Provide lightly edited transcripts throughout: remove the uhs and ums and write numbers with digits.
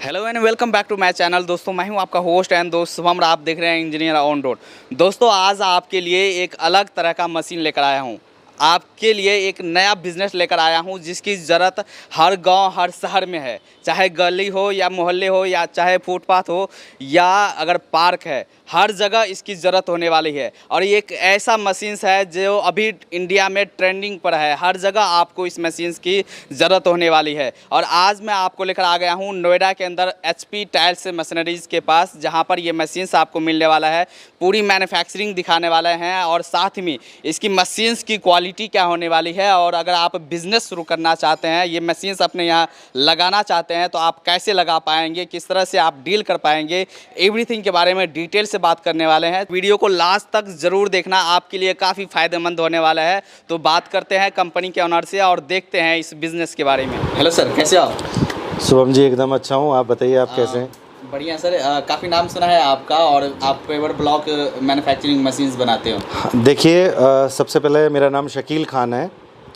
Hello and welcome back to my channel. दोस्तों मैं हूं आपका होस्ट एंड दोस्त शुभम। आप देख रहे हैं इंजीनियर ऑन रोड। दोस्तों आज आपके लिए एक अलग तरह का मशीन लेकर आया हूं। आपके लिए एक नया बिज़नेस लेकर आया हूं जिसकी ज़रूरत हर गांव हर शहर में है, चाहे गली हो या मोहल्ले हो या चाहे फुटपाथ हो या अगर पार्क है, हर जगह इसकी ज़रूरत होने वाली है। और ये एक ऐसा मशीन्स है जो अभी इंडिया में ट्रेंडिंग पर है। हर जगह आपको इस मशीन्स की ज़रूरत होने वाली है। और आज मैं आपको लेकर आ गया हूँ नोएडा के अंदर HP टाइल्स मशीनरीज़ के पास, जहाँ पर ये मशीन्स आपको मिलने वाला है। पूरी मैन्युफैक्चरिंग दिखाने वाले हैं और साथ में इसकी मशीन्स की क्वालिटी क्या होने वाली है। और अगर आप बिज़नेस शुरू करना चाहते हैं, ये मशीन्स अपने यहाँ लगाना चाहते हैं, तो आप कैसे लगा पाएंगे, किस तरह से आप डील कर पाएंगे, एवरीथिंग के बारे में डिटेल से बात करने वाले हैं। वीडियो को लास्ट तक ज़रूर देखना, आपके लिए काफ़ी फ़ायदेमंद होने वाला है। तो बात करते हैं कंपनी के ऑनर से और देखते हैं इस बिज़नेस के बारे में। हेलो सर, कैसे हो आप? शुभम जी एकदम अच्छा हूँ, आप बताइए आप कैसे हैं? बढ़िया सर। काफ़ी नाम सुना है आपका और आप पेवर ब्लॉक मैन्युफैक्चरिंग मशीन्स बनाते हो। देखिए सबसे पहले मेरा नाम शकील खान है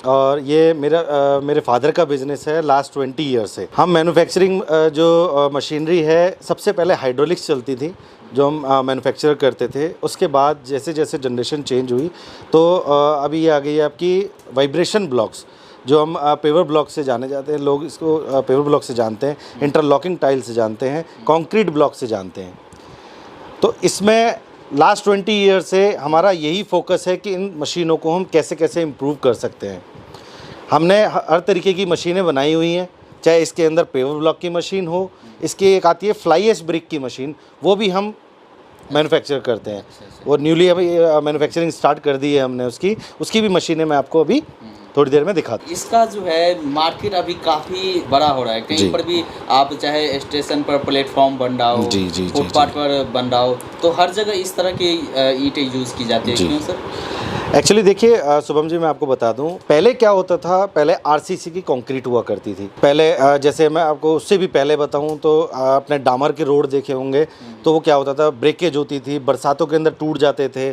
और ये मेरे फादर का बिज़नेस है लास्ट 20 ईयर से। हम मैन्युफैक्चरिंग जो मशीनरी है, सबसे पहले हाइड्रोलिक्स चलती थी जो हम मैन्युफैक्चर करते थे। उसके बाद जैसे जैसे जनरेशन चेंज हुई तो अभी ये आ गई है आपकी वाइब्रेशन ब्लॉक्स, जो हम पेवर ब्लॉक से जाने जाते हैं। लोग इसको पेवर ब्लॉक से जानते हैं, इंटरलॉकिंग टाइल से जानते हैं, कंक्रीट ब्लॉक से जानते हैं। तो इसमें लास्ट 20 ईयर से हमारा यही फोकस है कि इन मशीनों को हम कैसे कैसे इम्प्रूव कर सकते हैं। हमने हर तरीके की मशीनें बनाई हुई हैं, चाहे इसके अंदर पेवर ब्लॉक की मशीन हो, इसकी एक आती है फ्लाई एश ब्रिक की मशीन, वो भी हम मैन्युफैक्चर करते हैं। वो न्यूली अभी मैन्युफैक्चरिंग स्टार्ट कर दी है हमने उसकी भी मशीनें मैं आपको अभी थोड़ी देर में दिखाता हूँ। इसका जो है मार्केट अभी काफ़ी बड़ा हो रहा है। कहीं पर भी आप चाहे स्टेशन पर प्लेटफॉर्म बन रहा हो, फुटपाथ पर बन रहा हो, तो हर जगह इस तरह की ईंटें यूज़ की जाती है। क्यों सर? एक्चुअली देखिए शुभम जी, मैं आपको बता दूं, पहले क्या होता था, पहले RCC की कंक्रीट हुआ करती थी। पहले जैसे मैं आपको उससे भी पहले बताऊं तो आपने डामर के रोड देखे होंगे, तो वो क्या होता था, ब्रेकेज होती थी, बरसातों के अंदर टूट जाते थे।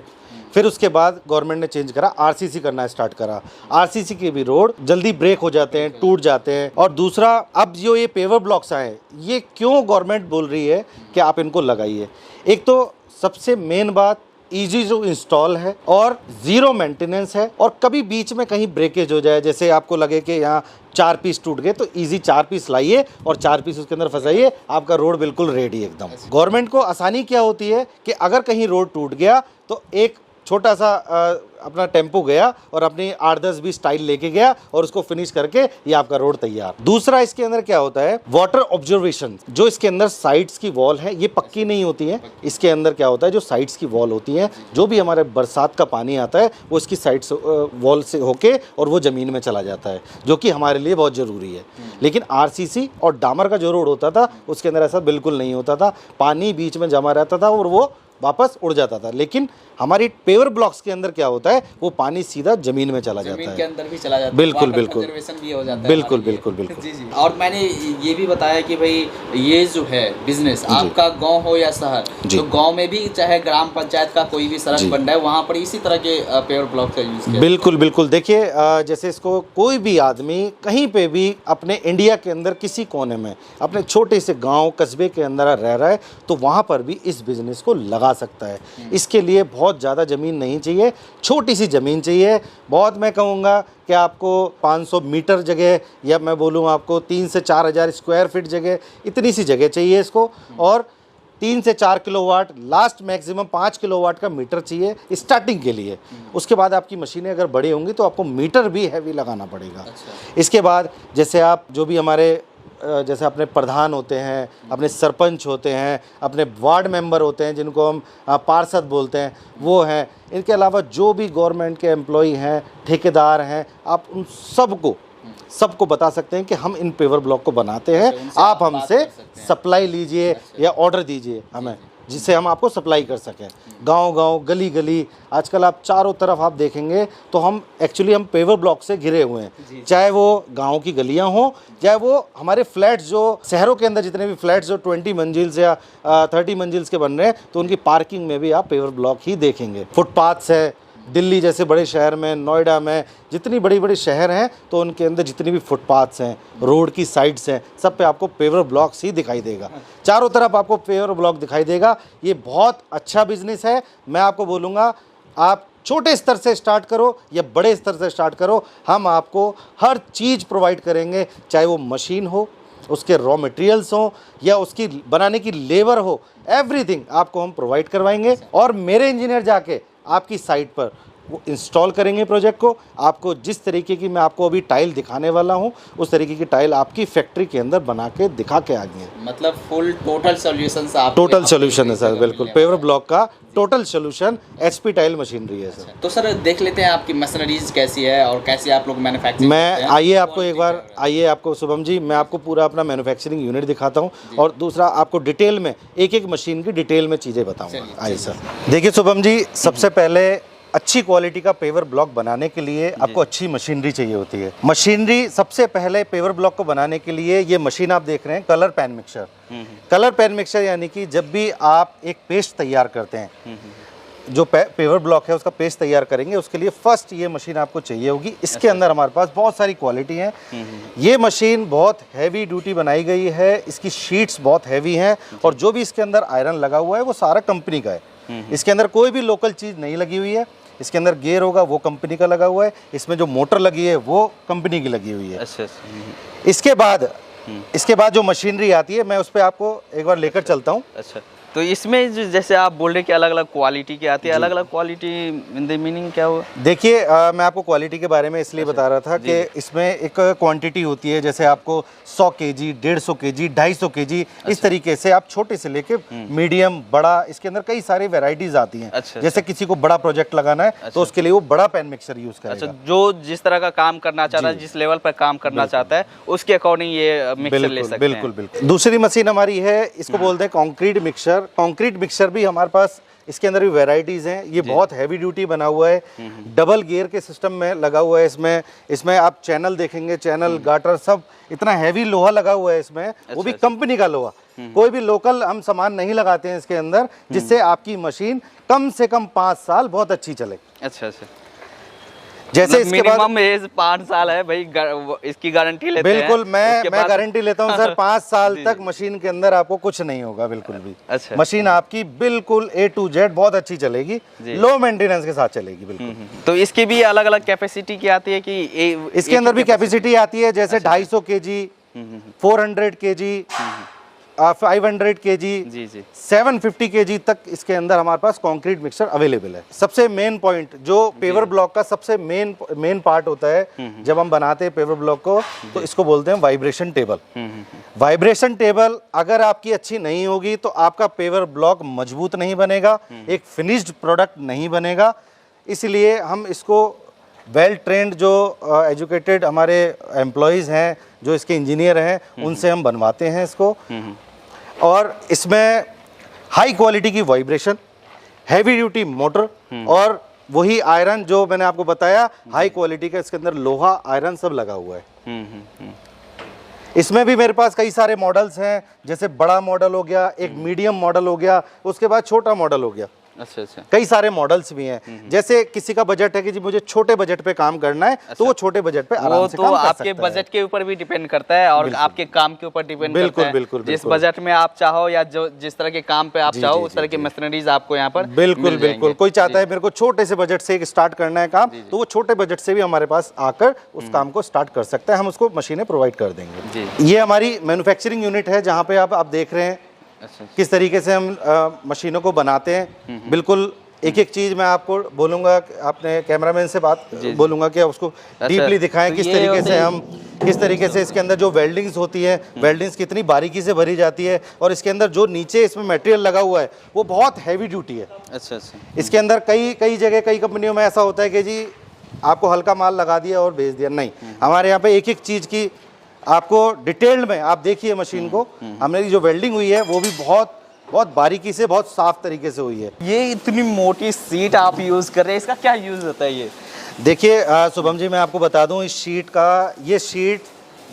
फिर उसके बाद गवर्नमेंट ने चेंज करा, RCC करना स्टार्ट करा। RCC के भी रोड जल्दी ब्रेक हो जाते हैं, टूट जाते हैं। और दूसरा, अब जो ये पेवर ब्लॉक्स आए, ये क्यों गवर्नमेंट बोल रही है कि आप इनको लगाइए? एक तो सबसे मेन बात, ईजी जो इंस्टॉल है और ज़ीरो मेंटेनेंस है। और कभी बीच में कहीं ब्रेकेज हो जाए, जैसे आपको लगे कि यहाँ 4 पीस टूट गए, तो ईजी 4 पीस लाइए और 4 पीस उसके अंदर फंसाइए, आपका रोड बिल्कुल रेडी एकदम। गवर्नमेंट को आसानी क्या होती है कि अगर कहीं रोड टूट गया तो एक छोटा सा अपना टेम्पो गया और अपनी 8-10-20 टाइल लेके गया और उसको फिनिश करके ये आपका रोड तैयार। दूसरा, इसके अंदर क्या होता है, वाटर ऑब्जर्वेशन। जो इसके अंदर साइड्स की वॉल है, ये पक्की नहीं होती है। इसके अंदर क्या होता है, जो साइड्स की वॉल होती है, जो भी हमारे बरसात का पानी आता है वो इसकी साइड्स वॉल से होके और वो ज़मीन में चला जाता है, जो कि हमारे लिए बहुत ज़रूरी है। लेकिन RCC और डामर का जो रोड होता था, उसके अंदर ऐसा बिल्कुल नहीं होता था। पानी बीच में जमा रहता था और वो वापस उड़ जाता था। लेकिन हमारी पेवर ब्लॉक्स के अंदर क्या होता है, वो पानी सीधा जमीन में चला जाता है, जमीन के अंदर भी चला जाता है। बिल्कुल बिल्कुल भी हो जाता है। बिल्कुल बिल्कुल बिल्कुल जी जी। और मैंने ये भी बताया कि भाई ये जो है बिजनेस, आपका गांव हो या शहर, तो गांव में भी चाहे ग्राम पंचायत का कोई भी सड़क बन रहा है, वहाँ पर इसी तरह के पेवर ब्लॉक का यूज किया। बिल्कुल बिल्कुल। देखिए जैसे इसको कोई भी आदमी कहीं पे भी अपने इंडिया के अंदर किसी कोने में अपने छोटे से गाँव कस्बे के अंदर रह रहा है, तो वहाँ पर भी इस बिज़नेस को लगा सकता है। इसके लिए बहुत ज़्यादा ज़मीन नहीं चाहिए, छोटी सी ज़मीन चाहिए। बहुत मैं कहूँगा कि आपको 500 मीटर जगह, या मैं बोलूँ आपको 3 से 4 हज़ार स्क्वायर फीट जगह, इतनी सी जगह चाहिए इसको। और 3 से 4 किलोवाट, लास्ट मैक्सिमम 5 किलोवाट का मीटर चाहिए स्टार्टिंग के लिए। उसके बाद आपकी मशीनें अगर बड़ी होंगी तो आपको मीटर भी हैवी लगाना पड़ेगा। इसके बाद जैसे आप जो भी हमारे जैसे अपने प्रधान होते हैं, अपने सरपंच होते हैं, अपने वार्ड मेंबर होते हैं, जिनको हम पार्षद बोलते हैं, वो हैं। इनके अलावा जो भी गवर्नमेंट के एम्प्लॉई हैं, ठेकेदार हैं, आप उन सबको बता सकते हैं कि हम इन पेवर ब्लॉक को बनाते हैं, आप हमसे सप्लाई लीजिए या ऑर्डर दीजिए हमें, जिससे हम आपको सप्लाई कर सकें। गांव-गांव, गली-गली, आजकल आप चारों तरफ आप देखेंगे तो हम पेवर ब्लॉक से घिरे हुए हैं। चाहे वो गांव की गलियां हों, चाहे वो हमारे फ्लैट्स, जो शहरों के अंदर जितने भी फ्लैट्स जो 20 मंजिल्स या 30 मंजिल्स के बन रहे हैं, तो उनकी पार्किंग में भी आप पेवर ब्लॉक ही देखेंगे। फुटपाथ्स है, दिल्ली जैसे बड़े शहर में, नोएडा में, जितनी बड़ी बड़ी शहर हैं तो उनके अंदर जितनी भी फुटपाथ्स हैं, रोड की साइड्स हैं, सब पे आपको पेवर ब्लॉक्स ही दिखाई देगा। चारों तरफ आपको पेवर ब्लॉक दिखाई देगा। ये बहुत अच्छा बिजनेस है। मैं आपको बोलूँगा आप छोटे स्तर से स्टार्ट करो या बड़े स्तर से स्टार्ट करो, हम आपको हर चीज़ प्रोवाइड करेंगे, चाहे वो मशीन हो, उसके रॉ मटेरियल्स हो या उसकी बनाने की लेबर हो, एवरीथिंग आपको हम प्रोवाइड करवाएंगे। और मेरे इंजीनियर जाके आपकी साइट पर वो इंस्टॉल करेंगे प्रोजेक्ट को। आपको जिस तरीके की मैं आपको अभी टाइल दिखाने वाला हूँ उस तरीके की टाइल आपकी फैक्ट्री के अंदर बना के दिखा के आ गए हैं। मतलब फुल टोटल सॉल्यूशन आप टोटल सोल्यूशन है सर, बिल्कुल पेवर ब्लॉक का total solution HP tile machinery है सर। तो सर देख लेते हैं आपकी मशीनरीज कैसी है और कैसे आप लोग मैन्युफैक्चरिंग मैं आइए आपको एक बार, आइए आपको शुभम जी मैं आपको पूरा अपना मैन्युफैक्चरिंग यूनिट दिखाता हूँ और दूसरा आपको डिटेल में एक एक मशीन की डिटेल में चीज़ें बताऊँगा। आइए सर। देखिए शुभम जी, सबसे पहले अच्छी क्वालिटी का पेवर ब्लॉक बनाने के लिए आपको अच्छी मशीनरी चाहिए होती है। मशीनरी सबसे पहले पेवर ब्लॉक को बनाने के लिए, ये मशीन आप देख रहे हैं colour pan mixer. Colour pan mixer यानी कि जब भी आप एक पेस्ट तैयार करते हैं, जो पेवर ब्लॉक है उसका पेस्ट तैयार करेंगे, उसके लिए फर्स्ट ये मशीन आपको चाहिए होगी। इसके अंदर हमारे पास बहुत सारी क्वालिटी है। ये मशीन बहुत हैवी ड्यूटी बनाई गई है, इसकी शीट्स बहुत हैवी हैं और जो भी इसके अंदर आयरन लगा हुआ है वो सारा कंपनी का है। इसके अंदर कोई भी लोकल चीज़ नहीं लगी हुई है। इसके अंदर गियर होगा वो कंपनी का लगा हुआ है, इसमें जो मोटर लगी है वो कंपनी की लगी हुई है। अच्छा। इसके बाद जो मशीनरी आती है मैं उस पर आपको एक बार लेकर चलता हूँ। अच्छा, तो इसमें जैसे आप बोल रहे कि अलग अलग क्वालिटी की आती है, अलग अलग क्वालिटी इन द मीनिंग क्या हुआ? देखिए मैं आपको क्वालिटी के बारे में इसलिए बता रहा था कि इसमें एक क्वांटिटी होती है, जैसे आपको 100 केजी, 150 केजी, 250 केजी, इस तरीके से आप छोटे से लेके मीडियम, बड़ा, इसके अंदर कई सारी वेराइटीज आती हैं। जैसे किसी को बड़ा प्रोजेक्ट लगाना है तो उसके लिए वो बड़ा पैन मिक्सर यूज करेगा। अच्छा, जो जिस तरह का काम करना चाहता है, जिस लेवल पर काम करना चाहता है उसके अकॉर्डिंग ये मिक्सर ले सकते हैं। बिल्कुल बिल्कुल। दूसरी मशीन हमारी है, इसको बोलते हैं कंक्रीट मिक्सर। कंक्रीट मिक्सर भी हमारे पास, इसके अंदर भी वैरायटीज हैं। ये बहुत हैवी ड्यूटी बना हुआ है, डबल गियर के सिस्टम में लगा हुआ है। इसमें आप चैनल देखेंगे, चैनल गाटर सब इतना हैवी लोहा लगा हुआ है इसमें, वो भी कंपनी का लोहा। कोई भी लोकल हम सामान नहीं लगाते हैं इसके अंदर, जिससे आपकी मशीन कम से कम 5 साल बहुत अच्छी चले। अच्छा अच्छा। जैसे इसके बाद मिनिमम एज 5 साल है भाई, इसकी गारंटी लेते हैं। बिल्कुल, मैं गारंटी लेता हूं सर। 5 साल तक मशीन के अंदर आपको कुछ नहीं होगा बिल्कुल भी। अच्छा। मशीन आपकी बिल्कुल A to Z बहुत अच्छी चलेगी, लो मेंटेनेंस के साथ चलेगी बिल्कुल। तो इसकी भी अलग अलग कैपेसिटी की आती है कि इसके अंदर भी कैपेसिटी आती है, जैसे 250 केजी, 400 केजी, 500 केजी, जी जी, 750 केजी तक इसके अंदर हमारे पास कंक्रीट मिक्सर अवेलेबल है। सबसे मेन पॉइंट जो पेवर ब्लॉक का सबसे मेन पार्ट होता है जब हम बनाते हैं पेवर ब्लॉक को, तो इसको बोलते हैं वाइब्रेशन टेबल। वाइब्रेशन टेबल अगर आपकी अच्छी नहीं होगी तो आपका पेवर ब्लॉक मजबूत नहीं बनेगा, एक फिनिश्ड प्रोडक्ट नहीं बनेगा। इसलिए हम इसको वेल ट्रेंड जो एजुकेटेड हमारे एम्प्लॉयज़ हैं, जो इसके इंजीनियर हैं, उनसे हम बनवाते हैं इसको। और इसमें हाई क्वालिटी की वाइब्रेशन, हैवी ड्यूटी मोटर और वही आयरन जो मैंने आपको बताया, हाई क्वालिटी का इसके अंदर लोहा आयरन सब लगा हुआ है। इसमें भी मेरे पास कई सारे मॉडल्स हैं, जैसे बड़ा मॉडल हो गया, एक मीडियम मॉडल हो गया, उसके बाद छोटा मॉडल हो गया। अच्छा अच्छा। कई सारे मॉडल्स भी हैं। जैसे किसी का बजट है कि जी मुझे छोटे बजट पे काम करना है, तो वो छोटे बजट पे आराम से काम कर सकता है। आपके बजट के ऊपर भी डिपेंड करता है और आपके काम के ऊपर डिपेंड करता है। बिल्कुल। जिस बजट में आप चाहो या जो जिस तरह के काम पे आप चाहो उस तरह की मशीनरीज आपको यहाँ पर बिल्कुल। कोई चाहता है मेरे को छोटे से बजट से स्टार्ट करना है काम, तो वो छोटे बजट से भी हमारे पास आकर उस काम को स्टार्ट कर सकता है। हम उसको मशीनें प्रोवाइड कर देंगे। ये हमारी मैन्युफैक्चरिंग यूनिट है, जहाँ पे आप देख रहे हैं किस तरीके से हम मशीनों को बनाते हैं। बिल्कुल एक एक चीज मैं आपको बोलूंगा, अपने कैमरामैन से बात बोलूंगा कि उसको डीपली दिखाएं किस तरीके से इसके अंदर जो वेल्डिंग्स होती है, वेल्डिंग्स कितनी बारीकी से भरी जाती है, और इसके अंदर जो नीचे इसमें मटेरियल लगा हुआ है वो बहुत हैवी ड्यूटी है। अच्छा अच्छा। इसके अंदर कई जगह कई कंपनियों में ऐसा होता है कि जी आपको हल्का माल लगा दिया और भेज दिया, नहीं, हमारे यहाँ पे एक एक चीज की आपको डिटेल्ड में आप देखिए मशीन को, हमने जो वेल्डिंग हुई है वो भी बहुत बारीकी से, बहुत साफ तरीके से हुई है। ये इतनी मोटी सीट आप यूज कर रहे हैं, इसका क्या यूज होता है? ये देखिए शुभम जी, मैं आपको बता दूं, इस शीट का, ये शीट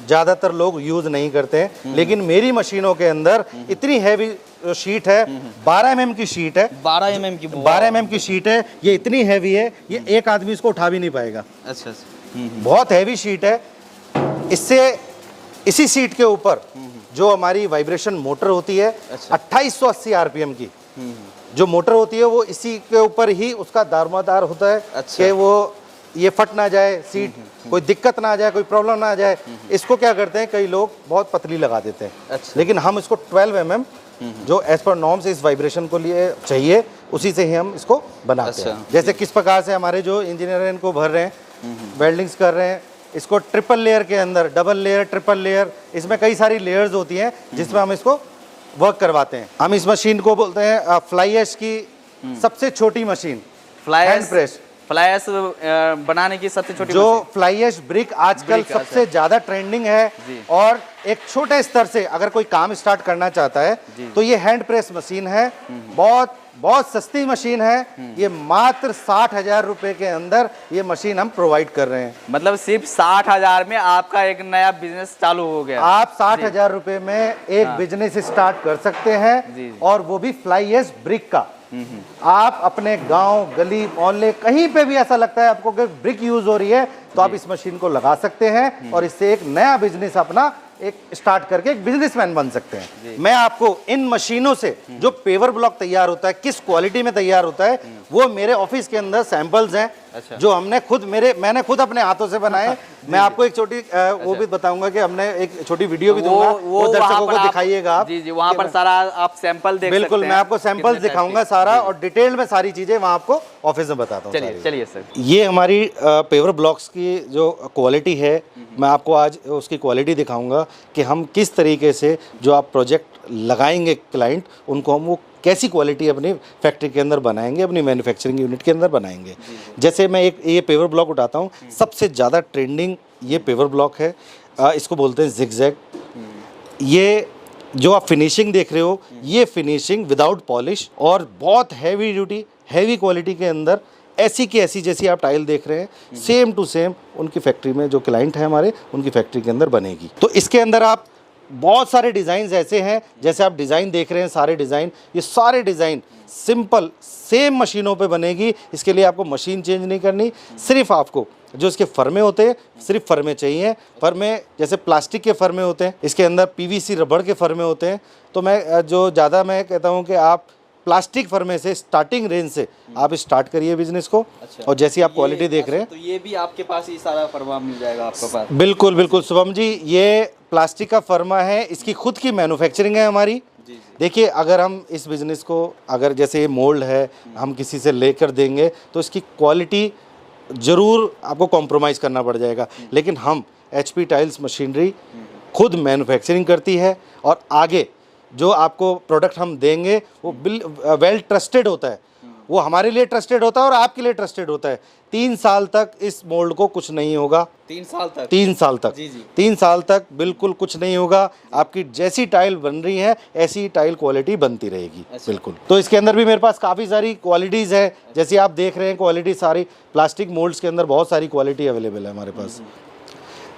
ज़्यादातर लोग यूज़ नहीं करते हैं, लेकिन मेरी मशीनों के अंदर इतनी हैवी जो शीट है 12 mm की शीट है। 12 mm की 12 mm की शीट है। ये इतनी हैवी है, ये एक आदमी इसको उठा भी नहीं पाएगा। अच्छा बहुत हैवी शीट है। इससे इसी सीट के ऊपर जो हमारी वाइब्रेशन मोटर होती है 2880 आरपीएम की जो मोटर होती है, वो इसी के ऊपर ही उसका दारोमदार होता है। अच्छा। कि वो ये फट ना जाए सीट, कोई दिक्कत ना आ जाए, कोई प्रॉब्लम ना आ जाए। इसको क्या करते हैं, कई लोग बहुत पतली लगा देते हैं। अच्छा। लेकिन हम इसको 12 mm जो एज पर नॉर्म्स इस वाइब्रेशन को लिए चाहिए, उसी से ही हम इसको बनाते हैं। जैसे किस प्रकार से हमारे जो इंजीनियर हैं इनको भर रहे हैं, वेल्डिंग्स कर रहे हैं, इसको ट्रिपल लेयर के अंदर, डबल लेयर, ट्रिपल लेयर, इसमें कई सारी लेयर्स होती हैं जिसमें हम इसको वर्क करवाते हैं। हम इस मशीन को बोलते हैं फ्लाई ऐश की सबसे छोटी machine, hand press. Fly ash बनाने की सबसे छोटी जो मशीन। फ्लाई ऐश ब्रिक आजकल सबसे ज्यादा ट्रेंडिंग है। और एक छोटे स्तर से अगर कोई काम स्टार्ट करना चाहता है तो ये हैंड प्रेस मशीन है। बहुत बहुत सस्ती मशीन है। ये मात्र 60,000 रुपए के अंदर ये मशीन हम प्रोवाइड कर रहे हैं। मतलब सिर्फ 60,000 में आपका एक नया बिजनेस चालू हो गया। आप 60,000 रुपए में एक बिजनेस स्टार्ट कर सकते हैं, और वो भी फ्लाई ऐश ब्रिक का। आप अपने गांव, गली, मोहल्ले, कहीं पे भी ऐसा लगता है आपको कि ब्रिक यूज हो रही है, तो आप इस मशीन को लगा सकते हैं और इससे एक नया बिजनेस अपना एक स्टार्ट करके एक बिजनेसमैन बन सकते हैं। मैं आपको इन मशीनों से जो पेवर ब्लॉक तैयार होता है, किस क्वालिटी में तैयार होता है, वो मेरे ऑफिस के अंदर सैंपल्स हैं। अच्छा। जो मैंने खुद अपने हाथों से बनाए। मैं आपको एक छोटी वो भी बताऊंगा कि हमने एक छोटी वीडियो भी दूंगा, वो दर्शकों को दिखाइएगा आप। जी वहाँ पर सारा आप सैंपल देख बिल्कुल, सकते हैं। मैं आपको सैंपल्स दिखाऊंगा सारा, और डिटेल में सारी चीजें वहाँ आपको ऑफिस में बताता हूँ। चलिए सर। ये हमारी पेवर ब्लॉक्स की जो क्वालिटी है, मैं आपको आज उसकी क्वालिटी दिखाऊंगा कि हम किस तरीके से जो आप प्रोजेक्ट लगाएंगे क्लाइंट, उनको हम वो कैसी क्वालिटी अपनी फैक्ट्री के अंदर बनाएंगे, अपनी मैन्युफैक्चरिंग यूनिट के अंदर बनाएंगे। जैसे मैं एक ये पेवर ब्लॉक उठाता हूँ, सबसे ज़्यादा ट्रेंडिंग ये पेवर ब्लॉक है। इसको बोलते हैं जिगजैग। ये जो आप फिनिशिंग देख रहे हो, ये फिनिशिंग विदाउट पॉलिश और बहुत हैवी ड्यूटी, हैवी क्वालिटी के अंदर ऐसी की ऐसी जैसी आप टाइल देख रहे हैं, सेम टू सेम उनकी फैक्ट्री में जो क्लाइंट है हमारे, उनकी फैक्ट्री के अंदर बनेगी। तो इसके अंदर आप बहुत सारे डिज़ाइन ऐसे हैं, जैसे आप डिज़ाइन देख रहे हैं, सारे डिज़ाइन, ये सारे डिज़ाइन सिंपल सेम मशीनों पे बनेगी। इसके लिए आपको मशीन चेंज नहीं करनी, सिर्फ आपको जो इसके फर्मे होते हैं, सिर्फ फर्मे चाहिए। फर्मे जैसे प्लास्टिक के फर्मे होते हैं, इसके अंदर पीवीसी रबड़ के फर्मे होते हैं। तो मैं कहता हूँ कि आप प्लास्टिक फर्मे से स्टार्टिंग रेंज से आप स्टार्ट करिए बिजनेस को। अच्छा। और जैसी आप क्वालिटी देख रहे हैं, तो ये भी आपके पास ही सारा फर्मा मिल जाएगा आपके पास। बिल्कुल बिल्कुल शुभम जी, ये प्लास्टिक का फर्मा है, इसकी खुद की मैन्युफैक्चरिंग है हमारी। देखिए, अगर हम इस बिज़नेस को, अगर जैसे ये मोल्ड है, हम किसी से लेकर देंगे तो इसकी क्वालिटी ज़रूर आपको कॉम्प्रोमाइज़ करना पड़ जाएगा। लेकिन हम HP टाइल्स मशीनरी खुद मैन्युफैक्चरिंग करती है, और आगे जो आपको प्रोडक्ट हम देंगे वो वेल ट्रस्टेड होता है। वो हमारे लिए ट्रस्टेड होता है और आपके लिए ट्रस्टेड होता है। 3 साल तक इस मोल्ड को कुछ नहीं होगा। 3 साल तक? 3 साल तक। जी। 3 साल तक बिल्कुल कुछ नहीं होगा। आपकी जैसी टाइल बन रही है, ऐसी टाइल क्वालिटी बनती रहेगी। अच्छा। बिल्कुल। तो इसके अंदर भी मेरे पास काफ़ी सारी क्वालिटीज़ है, जैसे आप देख रहे हैं क्वालिटी सारी। प्लास्टिक मोल्ड्स के अंदर बहुत सारी क्वालिटी अवेलेबल है हमारे पास।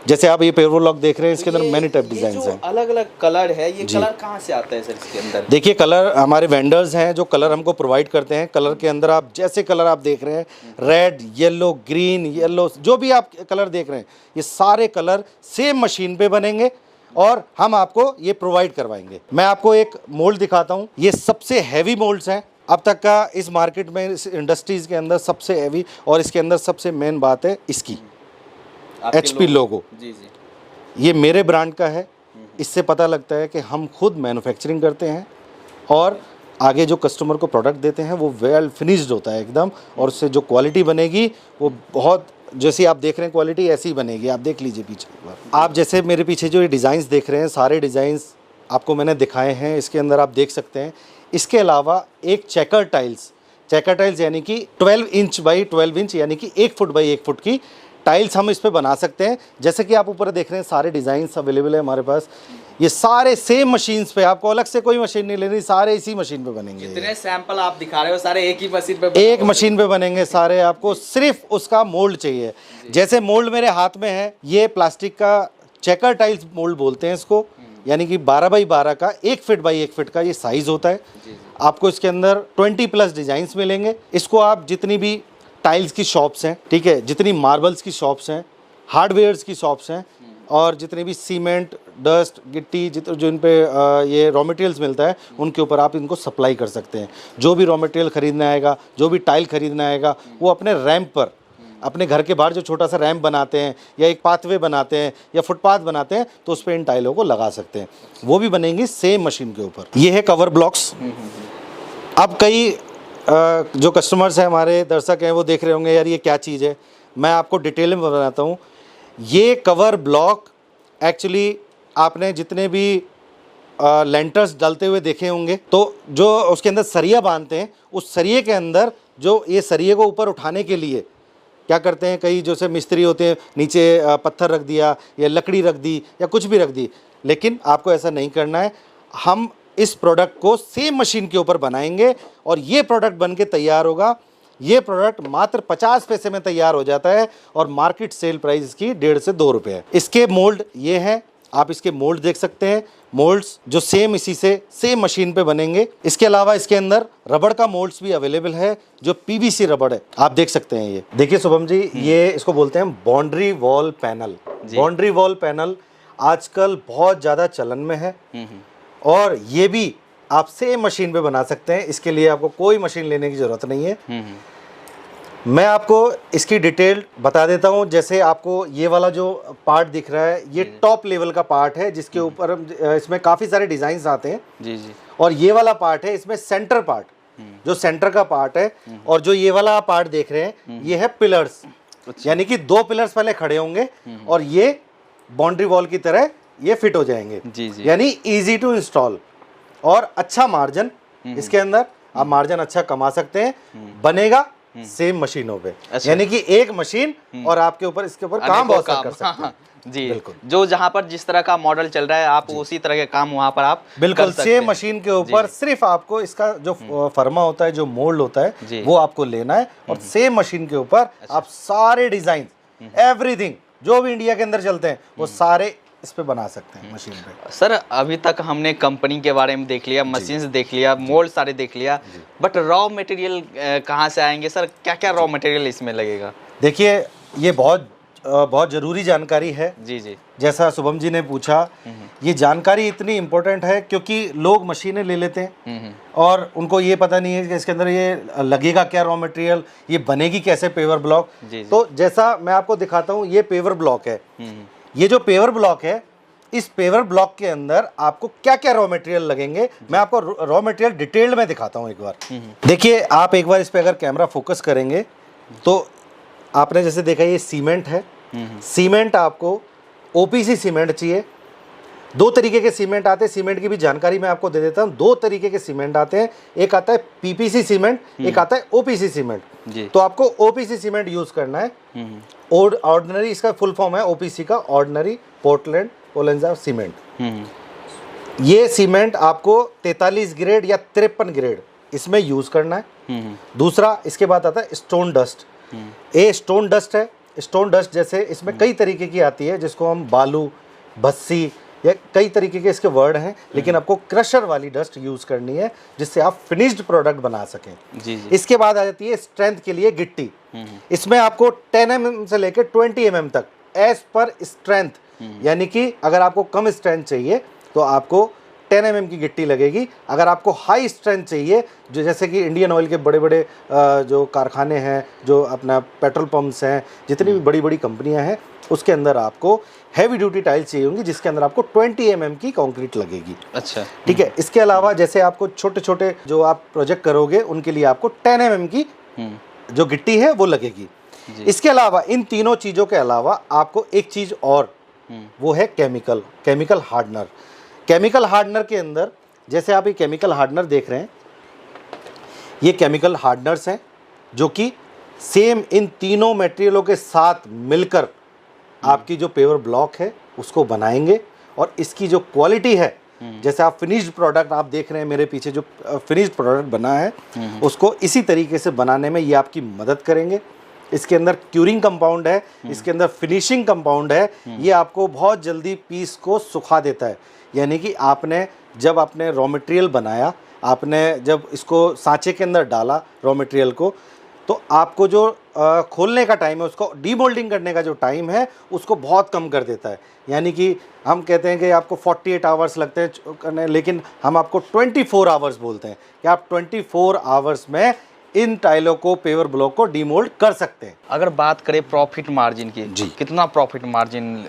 जैसे आप ये पेवर ब्लॉक देख रहे हैं, इसके अंदर मैनी टाइप डिजाइन हैं। अलग अलग कलर है, ये कलर कहाँ से आता है सर इसके अंदर? देखिए, कलर हमारे वेंडर्स हैं जो कलर हमको प्रोवाइड करते हैं। कलर के अंदर आप जैसे कलर आप देख रहे हैं, रेड, येलो, ग्रीन, येलो, जो भी आप कलर देख रहे हैं, ये सारे कलर सेम मशीन पे बनेंगे और हम आपको ये प्रोवाइड करवाएंगे। मैं आपको एक मोल्ड दिखाता हूँ। ये सबसे हैवी मोल्ड्स हैं अब तक का इस मार्केट में, इस इंडस्ट्रीज़ के अंदर सबसे हैवी। और इसके अंदर सबसे मेन बात है इसकी HP लोगो। जी। ये मेरे ब्रांड का है। इससे पता लगता है कि हम खुद मैन्युफैक्चरिंग करते हैं और आगे जो कस्टमर को प्रोडक्ट देते हैं वो वेल फिनिश्ड होता है एकदम, और उससे जो क्वालिटी बनेगी वो बहुत, जैसी आप देख रहे हैं क्वालिटी ऐसी ही बनेगी। आप देख लीजिए पीछे एक बार। आप जैसे मेरे पीछे जो ये डिज़ाइंस देख रहे हैं, सारे डिज़ाइंस आपको मैंने दिखाए हैं। इसके अंदर आप देख सकते हैं। इसके अलावा एक चेकर टाइल्स यानी कि 12 इंच बाई 12 इंच यानी कि 1 फुट बाई 1 फुट की टाइल्स हम इस पे बना सकते हैं। जैसे कि आप ऊपर देख रहे हैं, सारे डिज़ाइंस अवेलेबल है हमारे पास। ये सारे सेम मशीन्स पे, आपको अलग से कोई मशीन नहीं लेनी, सारे इसी मशीन पे बनेंगे। जितने सैंपल आप दिखा रहे हो सारे एक ही मशीन पे, एक मशीन पे बनेंगे सारे। आपको सिर्फ उसका मोल्ड चाहिए। जैसे मोल्ड मेरे हाथ में है, ये प्लास्टिक का चेकर टाइल्स मोल्ड बोलते हैं इसको, यानी कि 12 बाई 12 का 1 फीट बाई 1 फीट का ये साइज़ होता है। आपको इसके अंदर 20+ डिज़ाइंस मिलेंगे। इसको आप जितनी भी टाइल्स की शॉप्स हैं, ठीक है, जितनी मार्बल्स की शॉप्स हैं, हार्डवेयर्स की शॉप्स हैं, और जितने भी सीमेंट, डस्ट, गिट्टी, जो इन पे ये रॉ मटेरियल्स मिलता है, उनके ऊपर आप इनको सप्लाई कर सकते हैं। जो भी रॉ मटेरियल खरीदना आएगा, जो भी टाइल खरीदना आएगा, वो अपने रैंप पर, अपने घर के बाहर जो छोटा सा रैंप बनाते हैं या एक पाथवे बनाते हैं या फुटपाथ बनाते हैं, तो उस पर इन टाइलों को लगा सकते हैं। वो भी बनेंगी सेम मशीन के ऊपर। ये है कवर ब्लॉक्स। अब कई जो कस्टमर्स हैं, हमारे दर्शक हैं, वो देख रहे होंगे यार ये क्या चीज़ है। मैं आपको डिटेल में बताता हूँ। ये कवर ब्लॉक एक्चुअली आपने जितने भी लेंटर्स डालते हुए देखे होंगे, तो जो उसके अंदर सरिया बांधते हैं, उस सरिये के अंदर जो ये सरिये को ऊपर उठाने के लिए क्या करते हैं, कई जैसे मिस्त्री होते हैं, नीचे पत्थर रख दिया या लकड़ी रख दी या कुछ भी रख दी, लेकिन आपको ऐसा नहीं करना है। हम इस प्रोडक्ट को सेम मशीन के ऊपर बनाएंगे और ये प्रोडक्ट बन के तैयार होगा। ये प्रोडक्ट मात्र 50 पैसे में तैयार हो जाता है और मार्केट सेल प्राइस इसकी 1.5 से 2 रुपये है। इसके मोल्ड ये हैं, आप इसके मोल्ड देख सकते हैं। मोल्ड्स जो सेम इसी से सेम मशीन पे बनेंगे। इसके अलावा इसके अंदर रबड़ का मोल्ड्स भी अवेलेबल है, जो पीवीसी रबड़ है, आप देख सकते हैं। ये देखिए शुभम जी, ये इसको बोलते हैं boundary wall panel. Boundary wall panel आजकल बहुत ज़्यादा चलन में है और ये भी आप सेम मशीन पे बना सकते हैं। इसके लिए आपको कोई मशीन लेने की ज़रूरत नहीं है। मैं आपको इसकी डिटेल बता देता हूँ। जैसे आपको ये वाला जो पार्ट दिख रहा है, ये टॉप लेवल का पार्ट है, जिसके ऊपर इसमें काफ़ी सारे डिज़ाइंस आते हैं। जी जी। और ये वाला पार्ट है, इसमें सेंटर पार्ट, जो सेंटर का पार्ट है, और जो ये वाला पार्ट देख रहे हैं, ये है पिलर्स। यानी कि 2 पिलर्स पहले खड़े होंगे और ये बाउंड्री वॉल की तरह ये फिट हो जाएंगे। जी जी। यानी ईजी टू इंस्टॉल और अच्छा मार्जिन इसके अंदर, आप मार्जिन अच्छा कमा सकते हैं। बनेगा सेम मशीनों पे। अच्छा। यानी कि एक मशीन और आपके ऊपर, इसके ऊपर काम बहुत सारा कर सकते हैं। जी बिल्कुल। जो जहाँ पर जिस तरह का मॉडल चल रहा है, आप उसी तरह के काम वहाँ पर आप बिल्कुल सेम मशीन के ऊपर, सिर्फ आपको इसका जो फर्मा होता है, जो मोल्ड होता है, वो आपको लेना है और सेम मशीन के ऊपर आप सारे डिजाइन, एवरीथिंग जो भी इंडिया के अंदर चलते हैं, वो सारे इस पे बना सकते हैं मशीन पे। सर अभी तक हमने कंपनी के बारे में देख लिया, मशीन्स देख लिया, मोल्ड सारे देख लिया, बट रॉ मटेरियल कहाँ से आएंगे सर? क्या क्या रॉ मटेरियल इसमें लगेगा? देखिए ये बहुत ज़रूरी जानकारी है। जी जी। जैसा शुभम जी ने पूछा, ये जानकारी इतनी इम्पोर्टेंट है क्योंकि लोग मशीनें ले लेते हैं और उनको ये पता नहीं है कि इसके अंदर ये लगेगा क्या रॉ मटेरियल, ये बनेगी कैसे पेवर ब्लॉक। तो जैसा मैं आपको दिखाता हूँ, ये पेवर ब्लॉक है। ये जो पेवर ब्लॉक है, इस पेवर ब्लॉक के अंदर आपको क्या क्या रॉ मटेरियल लगेंगे, मैं आपको रॉ मटेरियल डिटेल में दिखाता हूँ एक बार। देखिए आप एक बार इस पे अगर कैमरा फोकस करेंगे तो आपने जैसे देखा ये सीमेंट है। सीमेंट आपको ओपीसी सीमेंट चाहिए। 2 तरीके के सीमेंट आते हैं, सीमेंट की भी जानकारी मैं आपको दे देता हूँ। 2 तरीके के सीमेंट आते हैं, एक आता है पीपीसी सीमेंट, एक आता है ओपीसी सीमेंट। तो आपको ओपीसी सीमेंट यूज करना है। ऑर्डिनरी, इसका फुल फॉर्म है ओपीसी का, ऑर्डिनरी पोर्टलैंड पोलेंजा सीमेंट। ये सीमेंट आपको 43 ग्रेड या 53 ग्रेड इसमें यूज करना है। दूसरा इसके बाद आता है स्टोन डस्ट। ये स्टोन डस्ट है। स्टोन डस्ट जैसे इसमें कई तरीके की आती है, जिसको हम बालू, भस्सी या कई तरीके के इसके वर्ड हैं, लेकिन आपको क्रशर वाली डस्ट यूज करनी है जिससे आप फिनिश्ड प्रोडक्ट बना सकें। जी जी। इसके बाद आ जाती है स्ट्रेंथ के लिए गिट्टी। इसमें आपको 10 mm से लेकर 20 mm तक एज पर स्ट्रेंथ, यानी कि अगर आपको कम स्ट्रेंथ चाहिए तो आपको 10 mm की गिट्टी लगेगी। अगर आपको हाई स्ट्रेंथ चाहिए, जो जैसे कि इंडियन ऑयल के बड़े बड़े जो कारखाने हैं, जो अपना पेट्रोल पंप्स हैं, जितनी भी बड़ी बड़ी कंपनियां हैं, उसके अंदर आपको हैवी ड्यूटी टाइल्स चाहिए होंगी, जिसके अंदर आपको 20 mm की कंक्रीट लगेगी। अच्छा, ठीक है। इसके अलावा जैसे आपको छोटे छोटे जो आप प्रोजेक्ट करोगे, उनके लिए आपको 10 mm की जो गिट्टी है वो लगेगी। इसके अलावा इन तीनों चीज़ों के अलावा आपको एक चीज़ और, वो है केमिकल हार्डनर। केमिकल हार्डनर के अंदर, जैसे आप ये केमिकल हार्डनर देख रहे हैं, ये केमिकल हार्डनर्स हैं जो कि सेम इन तीनों मटेरियलों के साथ मिलकर आपकी जो पेवर ब्लॉक है उसको बनाएंगे। और इसकी जो क्वालिटी है, जैसे आप फिनिश्ड प्रोडक्ट आप देख रहे हैं, मेरे पीछे जो फिनिश्ड प्रोडक्ट बना है, उसको इसी तरीके से बनाने में ये आपकी मदद करेंगे। इसके अंदर क्यूरिंग कंपाउंड है, इसके अंदर फिनिशिंग कंपाउंड है। ये आपको बहुत जल्दी पीस को सुखा देता है। यानी कि आपने जब आपने रॉ मटेरियल बनाया, आपने जब इसको सांचे के अंदर डाला रॉ मटेरियल को, तो आपको जो खोलने का टाइम है, उसको डीमोल्डिंग करने का जो टाइम है, उसको बहुत कम कर देता है। यानी कि हम कहते हैं कि आपको 48 आवर्स लगते हैं करने, लेकिन हम आपको 24 आवर्स बोलते हैं कि आप 24 आवर्स में इन टाइलों को, पेवर ब्लॉक को डीमोल्ड कर सकते हैं। अगर बात करें प्रॉफिट मार्जिन की, जी, कितना प्रॉफिट मार्जिन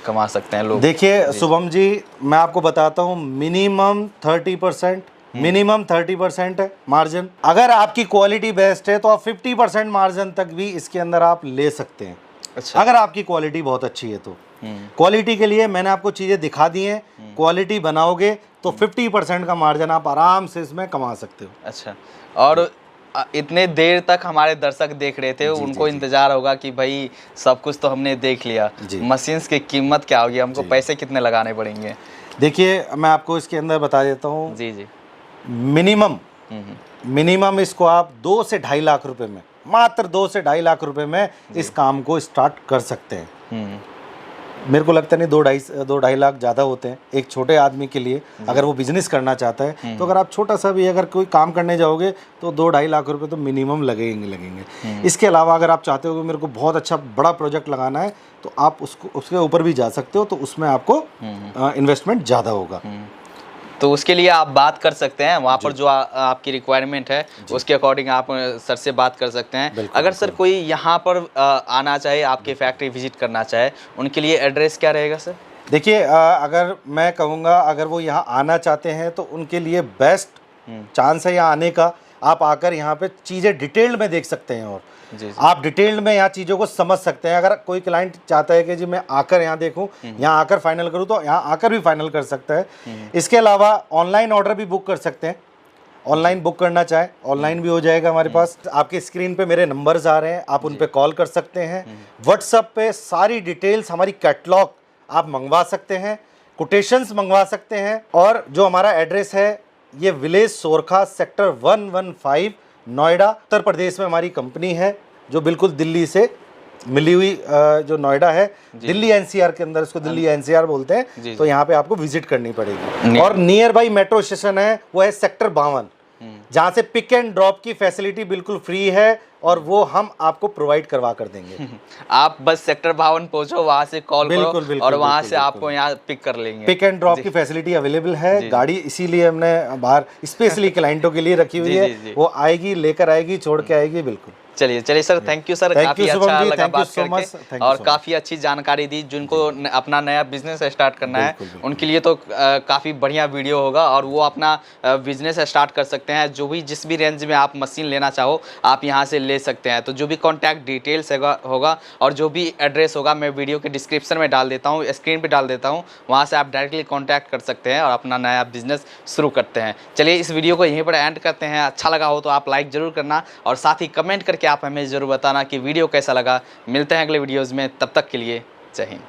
कमा सकते हैं लोग? देखिए शुभम जी, मैं आपको बताता हूँ, मिनिमम 30%, मिनिमम 30% है मार्जिन। अगर आपकी क्वालिटी बेस्ट है तो आप 50% मार्जिन तक भी इसके अंदर आप ले सकते हैं। अच्छा। अगर आपकी क्वालिटी बहुत अच्छी है तो क्वालिटी के लिए मैंने आपको चीज़ें दिखा दी हैं। क्वालिटी बनाओगे तो 50% का मार्जिन आप आराम से इसमें कमा सकते हो। अच्छा, और इतने देर तक हमारे दर्शक देख रहे थे, उनको इंतजार होगा कि भाई सब कुछ तो हमने देख लिया, मशीन्स की कीमत क्या होगी, हमको पैसे कितने लगाने पड़ेंगे? देखिए मैं आपको इसके अंदर बता देता हूँ। जी जी। मिनिमम इसको आप 2 से 2.5 लाख रुपए में, मात्र 2 से 2.5 लाख रुपए में इस काम को स्टार्ट कर सकते हैं। मेरे को लगता नहीं 2-2.5 लाख ज़्यादा होते हैं एक छोटे आदमी के लिए, अगर वो बिजनेस करना चाहता है। तो अगर आप छोटा सा भी अगर कोई काम करने जाओगे तो 2-2.5 लाख रुपए तो मिनिमम लगेंगे। इसके अलावा अगर आप चाहते हो कि मेरे को बहुत अच्छा बड़ा प्रोजेक्ट लगाना है, तो आप उसके ऊपर भी जा सकते हो, तो उसमें आपको इन्वेस्टमेंट ज़्यादा होगा। तो उसके लिए आप बात कर सकते हैं, वहाँ पर जो आपकी रिक्वायरमेंट है उसके अकॉर्डिंग आप सर से बात कर सकते हैं। अगर सर कोई यहाँ पर आना चाहे, आपके फैक्ट्री विजिट करना चाहे, उनके लिए एड्रेस क्या रहेगा सर? देखिए अगर मैं कहूँगा, अगर वो यहाँ आना चाहते हैं तो उनके लिए बेस्ट चांस है यहाँ आने का। आप आकर यहाँ पे चीज़ें डिटेल में देख सकते हैं और जी। आप डिटेल में यहाँ चीज़ों को समझ सकते हैं। अगर कोई क्लाइंट चाहता है कि जी मैं आकर यहाँ देखूँ, यहाँ आकर फाइनल करूँ, तो यहाँ आकर भी फाइनल कर सकता है। इसके अलावा ऑनलाइन ऑर्डर भी बुक कर सकते हैं। ऑनलाइन बुक करना चाहे ऑनलाइन भी हो जाएगा हमारे पास। आपके स्क्रीन पे मेरे नंबर्स आ रहे हैं, आप उन पे कॉल कर सकते हैं। व्हाट्सएप पे सारी डिटेल्स, हमारी कैटलॉग आप मंगवा सकते हैं, कोटेशंस मंगवा सकते हैं। और जो हमारा एड्रेस है, ये विलेज सोरखा, सेक्टर 115, नोएडा, उत्तर प्रदेश में हमारी कंपनी है, जो बिल्कुल दिल्ली से मिली हुई जो नोएडा है, दिल्ली एनसीआर के अंदर, इसको दिल्ली एनसीआर बोलते हैं। तो यहाँ पे आपको विजिट करनी पड़ेगी। और नियर बाई मेट्रो स्टेशन है, वो है सेक्टर 52, जहाँ से पिक एंड ड्रॉप की फैसिलिटी बिल्कुल फ्री है, और वो हम आपको प्रोवाइड करवा कर देंगे। आप बस सेक्टर 52 पहुंचो, वहाँ से कॉल करो और वहाँ से आपको यहाँ पिक कर लेंगे। पिक एंड ड्रॉप की फैसिलिटी अवेलेबल है। गाड़ी इसीलिए हमने बाहर स्पेशली क्लाइंटों के लिए रखी हुई है। वो आएगी, लेकर आएगी, छोड़ के आएगी। बिल्कुल। चलिए सर, थैंक यू सर, काफी अच्छा लगा बात करके और काफी अच्छी जानकारी दी। जिनको अपना नया बिजनेस स्टार्ट करना है, उनके लिए तो काफी बढ़िया वीडियो होगा, और वो अपना बिजनेस स्टार्ट कर सकते हैं। जो भी जिस भी रेंज में आप मशीन लेना चाहो, आप यहाँ से ले सकते हैं। तो जो भी कॉन्टैक्ट डिटेल्स होगा और जो भी एड्रेस होगा, मैं वीडियो के डिस्क्रिप्शन में डाल देता हूँ, स्क्रीन पर डाल देता हूँ, वहाँ से आप डायरेक्टली कॉन्टैक्ट कर सकते हैं और अपना नया बिजनेस शुरू करते हैं। चलिए इस वीडियो को यहीं पर एंड करते हैं। अच्छा लगा हो तो आप लाइक जरूर करना, और साथ ही कमेंट करके आप हमें ज़रूर बताना कि वीडियो कैसा लगा। मिलते हैं अगले वीडियोज़ में, तब तक के लिए जय हिंद।